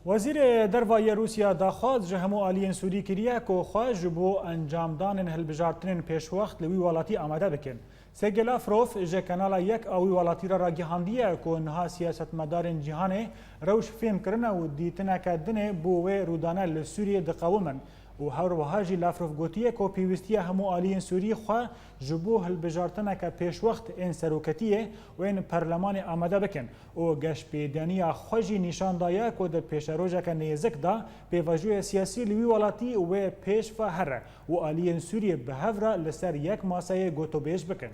وزیر دروای روسیا داخواست جه همو آلیین سوری کریه که خواهش بو انجامدان هلبجارتنین پیش وقت لوی والاتی آماده بکن. سرگی لاوروف جه کانال یک اوی والاتی را گیهاندیه که نها سیاست مدارن جهانه روش فهم کرنه و دیتنه کدنه بو رودانه لسوریه دقاومن. و هر جی لاوروف گوتیه که پیوستیه همو آلیین سوری خواه جبو هلبجارتنه که پیش وقت این سروکتیه و این پرلمان آماده بکن و گش پیدانی خوشی نشان دایه که در پیش روژه که نیزک دا پیواجوی سیاسی لوی والاتی و پیش فهره و آلیین سوری به هفره لسر یک ماسه گوتو بیش بکن.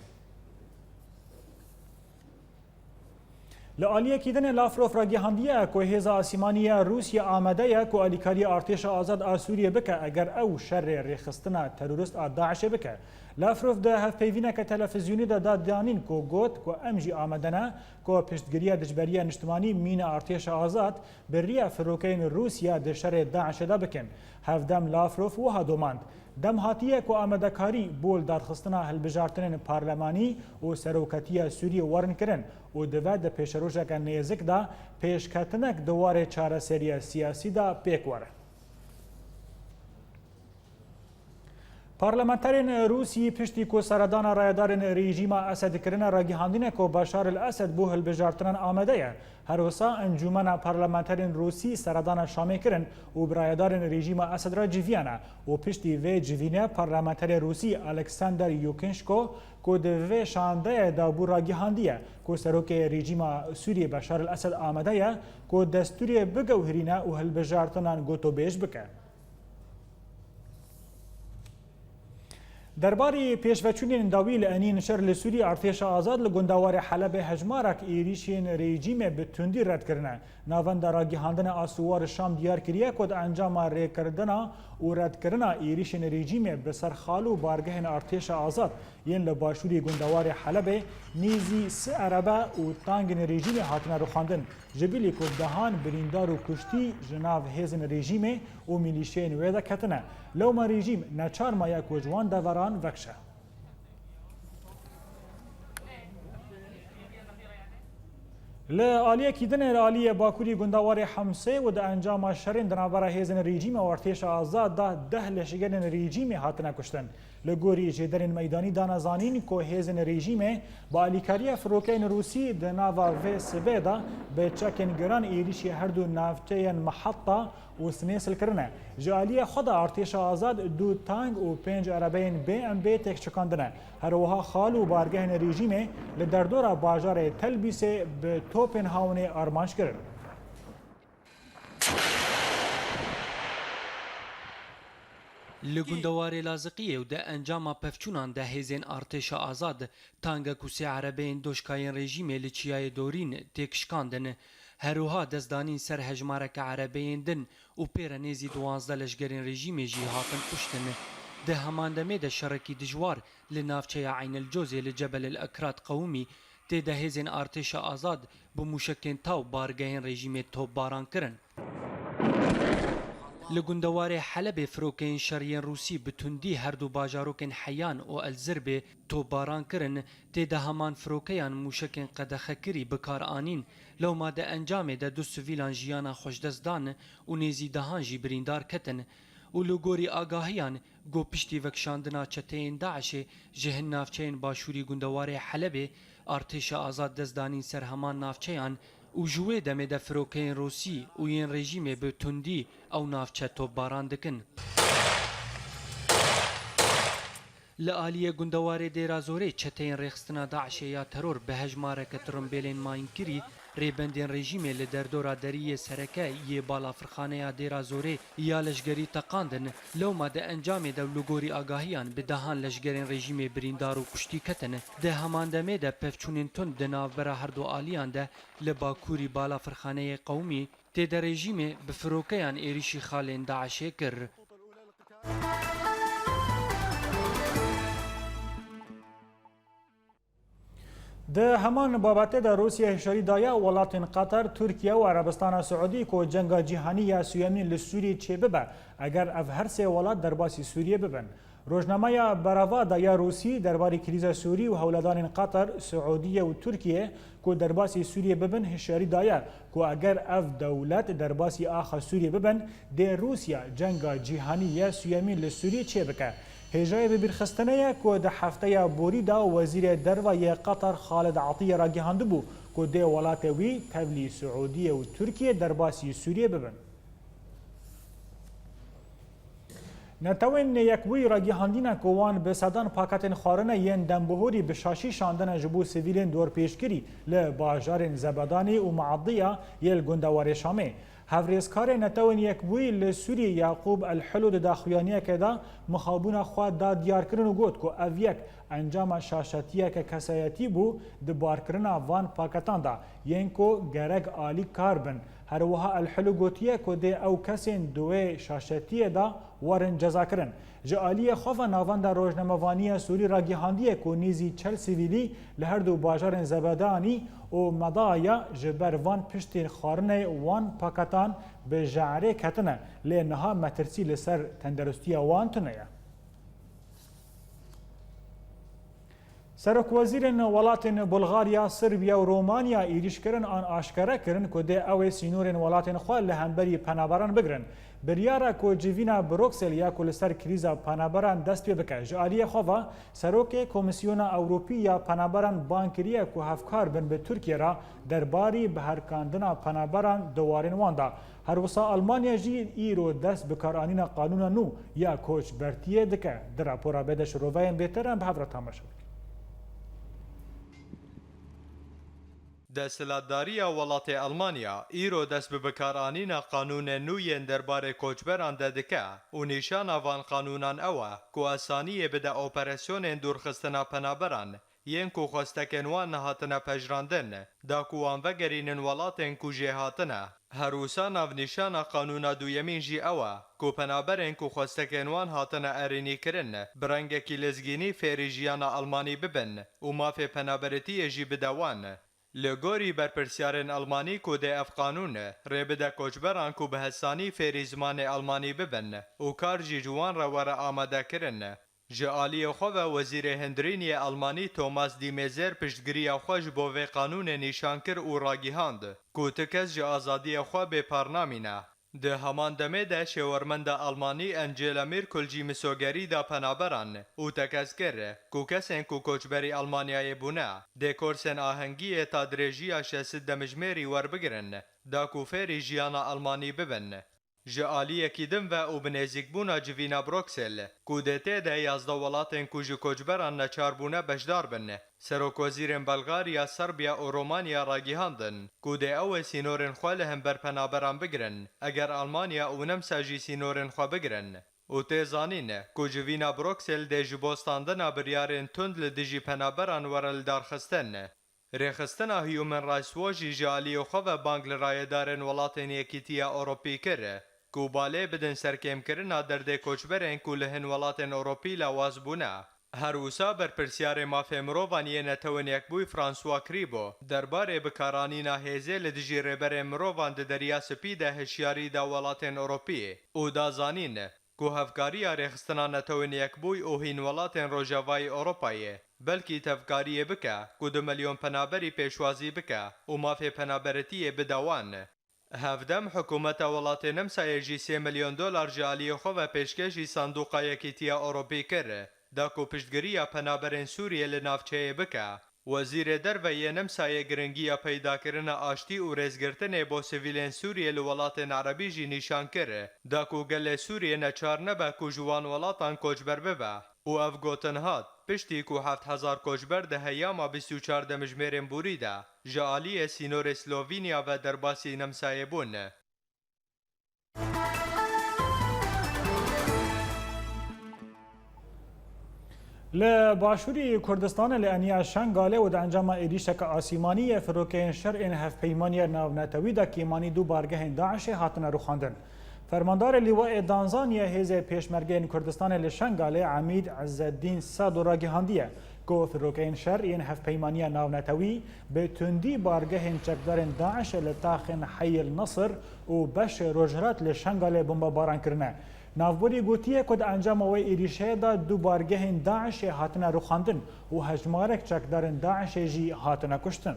لآلیه کیدن لاوروف را گیهاندیه که هیزا آسیمانی روسیا آمده که آلیکاری ارتش آزاد آسوریه بکه اگر او شر ریخستنا تروریست داعش بکه. لاوروف ده هفپیوینه که تلفزیونی ده داد دانین که گوت که امجی آمدنه که پشتگیری دجبریه نشتمانی مین ارتش آزاد بریه فروکین روسیا ده شر داعش ده بکن. هفدم لاوروف وها دوماند. دم هاتیه که آمدکاری بول دادخستنا هلبجارتنین پارلمانی و سروکتی سوریه ورن کرن و دوید ده پیش روژه که نیزک ده پیشکتنک دواره چاره سری سیاسی ده پیک وره. پارلمانترین روسی پشتی که سردان رایدارن رژیم اسد کرنه را گیهاندینه که بشار الاسد بو هلبجارتنان آمده هر وسا انجمن پارلمانترین روسی سردان شامه کرن و برایدارن رژیم اسد را جویانه و پشتی و جوینه پارلمانتر روسی الکساندر یوکنشکو که دوی شانده دابو را گیهاندیه که سروک رژیم سوری بشار الاسد آمده که دستوری بگوهرینه و هلبجارتنان گوتو بیش بکه. درباره پیشوچونین داویل انین شر لسوری ارتش آزاد لگندوار حلب هجمارک ایریشین رژیم به تندی رد کرنه ناوند را گیهاندن آسوار شام دیار کریه کد انجام ری کردنا و رد کرنا ایریشین رژیم به سرخالو بارگهن ارتش آزاد ین لباشوری گندوار حلب نیزی س عربه و تانگن رژیم هاتنا رو خواندن جبیلی کد دهان بریندار و کشتی جناو هزن رژیم و میلیشین ویدا کتنه لوما رژیم نچار مایا کجوان دوران وکشه. لآلیه کیدن لآلیه باکوری گندوار حمسه و ده انجام شرین دنابرا هیزن رژیم و ارتش آزاد ده لشگرن رژیم هاتنه کشتن. لگوری جدرین میدانی دانزانین که هیزن رژیم با الیکاری فروکین روسی دناوا و سبیدا به چکن گران ایریشی هر دو نافتین محطه و سنیسل کرنه. جالیه خود ارتش آزاد دو تانگ و 5 عربین BMP تک چکاندنه. هر وها خال و بارگهن رژیم لدردورا باجار تلبیس به توپنهاون آرمانش کرد. لگندوار لازقیه و ده انجام پفچونان ده هیزن ارتش آزاد تانگا کوسی عربین دوشکاین رژیم لچیای دورین تکشکاندن هروها دزدانین سر هجمارک عربین دن و پیر نیزی 12 لشگرین رژیم جی هاتن پشتن ده همان دمه ده شرکی دجوار لنافچه عین الجوزی لجبل الاکراد قومی ده هیزن ارتش آزاد بموشکین تاو بارگهین رژیم توب باران کرن. لگندوار حلب فروکین شریان روسی بتندی هر دو باجاروکن حیان و الزربه تو باران کرن تیده همان فروکیان موشکن قدخه کری بکار آنین لو ما ده انجام ده دو سویلان جیانا خوشدزدان و نیزی دهان جی بریندار کتن و لگوری آگاهیان گو پشتی وکشاندنا چتین داعش جهن نافچین باشوری گندوار حلب ارتش آزاد دزدانین سر همان نافچیان و جوه دمه ده فروکین روسی و این رژیم به تندی او نافچه توب باران دکن. لآلیه گندوار دیرازوره چتین ریخستنا داعش یا ترور به هجمارک ترمبیلین ماین کری ریبندین رژیم لدردورا دریه سرکه یه بالا فرخانه دیرازوره یا لشگری تقاندن لو ما ده انجام ده لگوری آگاهیان به دهان لشگرین رژیم بریندار و کشتی کتن ده همان دمه ده پفچونین تون دناو برا هر دو آلیان ده لباکوری بالا فرخانه قومی ته ده رژیم به فروکیان ایریشی خالین داعشه کر. ده همان بابت ده روسیه هشاری دایا ولاتین قطر ترکیه و عربستان سعودی که جنگ جهانی یا سویمین لسوری چه ببه اگر اف هر سه ولات در باسی سوریه ببن روزنامه براوا یا روسی درباره کریز سوری و هولدان قطر، سعودیه و ترکیه که درباسی سوریه ببن هشیاری دایا که اگر اف دولت درباسی آخا سوریه ببن ده روسیا جنگ جهانی سویمین لسوریه چه بکه. هجای ببرخستنه که ده هفته بوری دا وزیر دروای قطر خالد عطیه را گهانده بو که ده ولات وی تبلی سعودیه و ترکیه درباسی سوریه ببن. نتوین یکوی را گهاندین کوان به صدان پاکتن خارنه ین دنبهوری به شاشی شاندن جبو سویلین دور پیشگیری لباجار زبدانی و معضیه یل گندوار شامه. هفریزکار نتوین یکوی لسوری یعقوب الحلود داخویانیه که دا مخابون خواد دا دیار کرن و گوت که اویک انجام شاشتیه که کسایتی بو دبار کرن وان پاکتان دا ین که گرگ آلی کار بن. هر وها الحلو گوتیه که ده او کسین دوی شاشتیه دا وارن جزا کرن. جعالی خوف ناوان دا روزنامه‌وانی سوری را گهاندیه که نیزی چل سیویلی لهر دو باجار زبدانی و مدایا جبر وان پشتین خارنه وان پاکتان به جعره کتنه لینها مترسی لسر تندرستی وان تنه. سرک وزیرن ولاتن بلغاریا، سربیا و رومانیا ایریش کرن آن آشکاره کرن که ده اوی سینورن ولاتن خواه لهنبری پنابران بگرن. بریارا که جوینا بروکسل یا که لسر کریزا پنابران دست پی بکه. جعالی خواه سروک کمیسیون اوروپی یا پنابران بانکریه که هفکار بن به ترکیه را درباری به هرکاندن پنابران دوارن واندا. هر وسا آلمانیا جی ایرو دست بکارانین قانون نو یا کوچ برتیه دکه. در راپورا بدش روواین بهترن به هفره تماشا. دەسەڵاتداریە وڵاتی ئەڵمانیا ئیرۆ دەست بە بەکارانینە قانونە نوێن دەربارەی کۆچبەران دەدکە و نیشانە ڤان قانونان ئەوە کو ئەسانیە بدە ئۆپەراسیۆنێن دوورخستنە پەنابەران یەن کو خۆستەکەن وان نەهاتنە پەژراندن داکووان vەگەرینن وڵاتێن کو ژێهاتنە هەروسا ناونیشانە قانونە دوویەمین ژی ئەوە کو پەنابەرێن کو خۆستەکەن وان هاتنە ئەرێنیکردن برەنگێکی لەزگینی فێری ژیانە ئەڵمانی ببن و مافێ پەنابەرەتیەژی بدەوان لگوری برپرسیارن آلمانی کو ده اف قانون ربده کوچبران کو به حسانی فری زمان آلمانی ببن و کار جی جوان را ور آماده کرن. جعالی خو وزیر هندرینی آلمانی توماس دیمزر پشتگیری خوش بو و قانون نشانکر او راگیهاند کو تکس جا آزادی خو به پارنامینه. ده همان دمه ده شورمند آلمانی انجیلا میرکل جی مسوگری دا پنابران او تکذکر کو کسین کو کوچبری آلمانیای بونه ده کورسن آهنگی تا درجی شست دمجمری ور بگرن دا کو فری جیانا آلمانی ببن. جعالی کیدم و او بنزیک بونا جوینا بروکسل کو دته ده 11 ولاتن کو جو کوچبران نچار بونه بشدار بن. سروک وزیرن بلغاریا، سربیا و رومانیا را گیهاندن کو ده او سینورن خواه لهم بر پنابران بگرن اگر آلمانیا او نمساجی سینورن خواه بگرن. او تیزانین کو جوینا بروکسل ده جبوستاندنا بریارن تند لدیجی پنابران ورل دارخستن. ریخستنا هیومن رایس واجی جالی و خواه بانگ لرایدارن ولاتن یکیتیا اوروپی کره کو باله بدن سرکم کرنا درده کوچبرن کو لهن ولاتن اوروپی لواز بونه. هر وسا برپرسیار مافه مرووانیه نتوان یک بوی فرانسوا کریبو درباره بکارانینا هیزه لدجی ربر مرووان ده دریا سپیده هشیاری دا ولاتن اوروپی او دا زانین کو هفکاری ریخستنا نتوان یک بوی او هین ولاتن روژاوای اوروپایه بلکی تفکاریه بکه کو 2 میلیون پنابری پیشوازی بکه و مافه پنابرتیه بدوان. هفدم حکومت ولات نمسایه جی 3 میلیون دلار جالی خو و پیشکشی صندوق یکیتیا اوروپی کره دا کو پشتگیری پنابرین سوریه لنافچه بکه. وزیر درویه نمسایه گرنگی پیدا کرن آشتی و رزگرتن با سویلین سوریه لولات عربی جی نشان کره دا کو گل سوریه نچار نبه کو جوان ولاتان کوچبر ببه و اف گوتن هات پشتی کو 7000 کوچبر ده هیاما 24 دمجمرین بوریده جعالی سینور سلووینیا و درباسی نمسایه بون. لباشوری کردستان لانیا شنگاله و د انجام ایریشک آسیمانی فروکین شرعین هفپیمانی ناونتوی دا کیمانی دو بارگه داعش هاتن روخاندن. فرماندار لیوای دانزانی هیز پیشمرگین کردستان لشنگاله عمید عزالدین صادو را گهاندیه که فروکین شرعین هفپیمانی ناونتوی به تندی بارگه چکدار داعش لتاخن حی النصر و بش روجهرات لشنگاله بمباران کرنه. نافبوری گوتیه کد انجام اوی ایریشه دا دو بارگهین داعش هاتنه روخاندن و هجمارک چکدارن داعش جی هاتنه کشتن.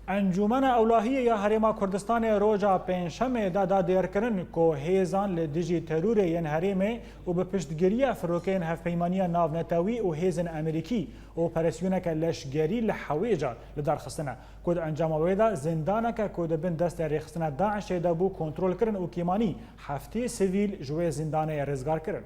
انجمن اولاهی یا هرما کردستان روجا پنجشنبه دا دیرکرن کو هیزان لدیجی ترور ین هریمه و به پشتگیری فروکین هفپیمانی ناونتاوی و هیزن امریکی اپراسیونک لشگری لحویجا لدار خستنه کد انجام ویدا زندانک کد بن دست ریخستنه داعش دا بو کنترل کرن و کیمانی هفته سیویل جوی زندانه رزگار کرن.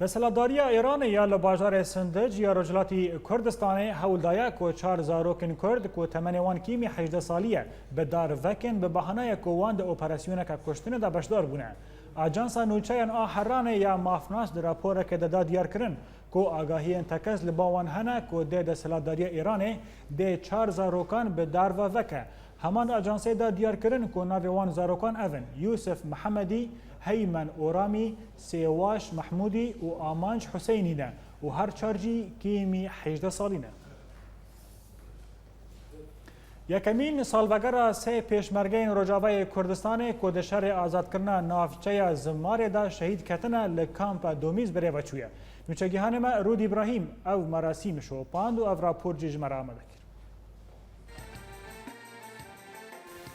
دستهلاتداری ایران یا لباجار سندج یا رجلاتی کردستان هولدایا کو 4 زاروکن کرد کو تمنوان کیمی 18 سالیه به دار وکن به بهانه کوان د اپراسیون که کشتن دا بشدار بونه. آجانسا نوچهان آحران یا مافناس در راپور که دا دیار کرن کو آگاهی انتکز لباوان هنه کو ده دستهلاتداری ایران ده 4 زاروکان به دار و وکه. همان آجانسه دا دیار کرن کو ناویوان زاروکان اون یوسف محمدی، هیمن اورامی، سیواش محمودی و آمانج حسینی نه و هر چارجی کیمی 18 سالی نه. یکمین سالوگر سه پیشمرگین رجاوه کردستان که شهر آزاد کرنا نافچه زماره دا شهید کتنه لکامپ دومیز بره وچویه. نوچگیهان ما رود ابراهیم او مراسیم شوپاند و او راپور جیجمر آمده کرد.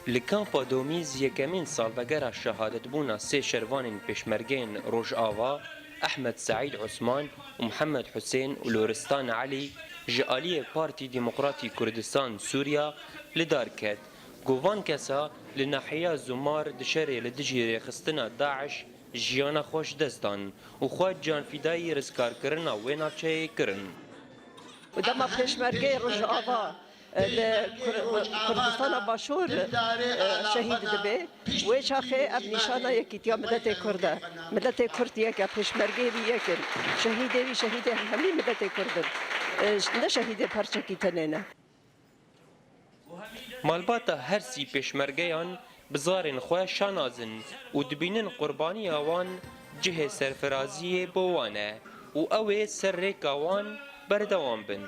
لکامپا دومیز یکمین سالوگر شهادت بونا سه شروان پیشمرگین روجاوا احمد سعید عثمان و محمد حسین و لورستان علی جعالی پارتی دموکراتی کردستان سوریا لدار کرد. گوان کسا لناحیه زمار دشره لدجی رخستنا داعش جیانا خوش دستان و خواد جان فیدایی رزکار کرنا و ناچه کرن. و دما پیشمرگه روجاوا کردستان باشور شهید دبی و چاخه اب نشانه یکیتیا ملت کرده ملت کرد یک پیشمرگه بی یکن شهید همه ملت کردن نه شهید پرچکی تنینه مالباتا هر سی پیشمرگیان بزارن خواه شانازن و دبینن قربانی آوان جه سرفرازی بوانه و اوه سر ریکاوان بردوان بن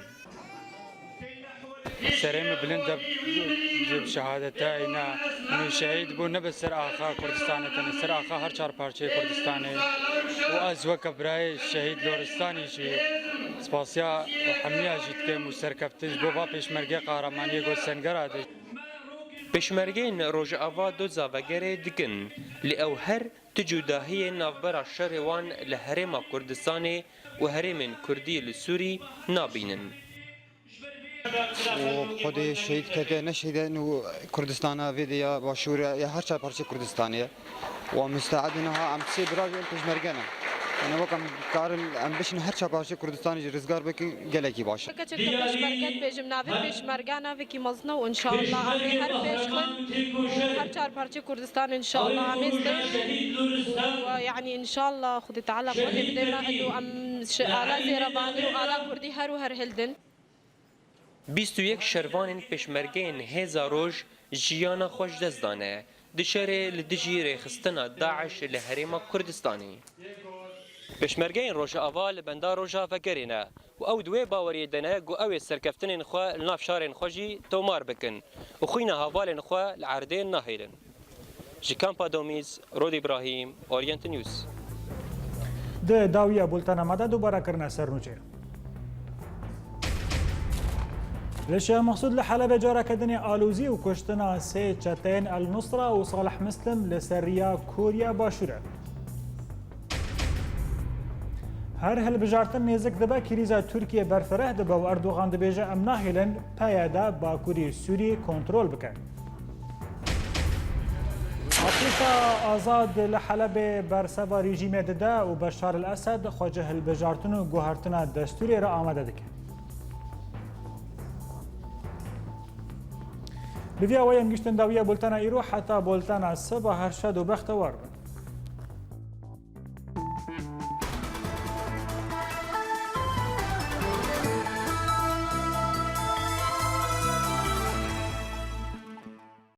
سریم بلند بشهادتاینا من شهید بو نبس سر آخا کردستانی تن سر آخا هر چهار پارچه کردستانی و از وقت برای شهید لورستانی شی سپاسیا و حمیا جیت که مسرکفتش بو با پیشمرگه قهرمانی گو سنگر آده پیشمرگین روجاوا دو زاوگره دکن لی او هر تجوداهی نافبر شروان لحرم کردستانی و حرم کردی لسوری نابینن و خود شهید کرده نشهیده نو کردستان ویدیا باشور یا هر چهار پارچه کردستانیه و مستعدنها ام سی برای پیشمرگانه انا وقت کارن ام بشن هر چهار پارچه کردستانی رزگار بکن گلکی باشه کچک پیشمرگت بیشم ناوی پیشمرگانه وکی مزنه و انشالله همه هر پیشخن هر چهار پارچه کردستان انشالله همه و یعنی انشالله خود تعالی قوی بدنا ادو ام آلا زیربانی و آلا کردی هر و هر هلدن 21 شروان پیشمرگین هزار روز جیانا خوش دزدانه دشره لدجی ریخستنا داعش لهریم کردستانی. پشمرگین روژاوا لبندا روژا فکرینه و او دوی باوری دنه گو او سرکفتن خوا لناف شارن خوشی تومار بکن و خوین هاوالن خوا لعردین نهیلن. جکامپا دومیز رود ابراهیم اورینت نیوز. ده داویه بولتن آمده دوباره کرنا سرنوچه. لشيخ مقصود لحلب جارة كدني آلوزي وكشتنا سي تشاتين النصرة وصالح مسلم لسريا كوريا باشورة. هر هالبجارتن نيزك دبا كريزا تركيا برفره دبا واردوغان دبيجا ام ناهلن بايدا باكوري سوري كنترول بكن. عطيفة آزاد لحلب برسبا ريجيم ددا وبشار الأسد خواجه البجارتن وقوهرتنا دستوري را آمده دكن. بفيا ويا مجشتن داوية بولتانا إيرو حتى بولتانا الصبا هرشاد وبختوار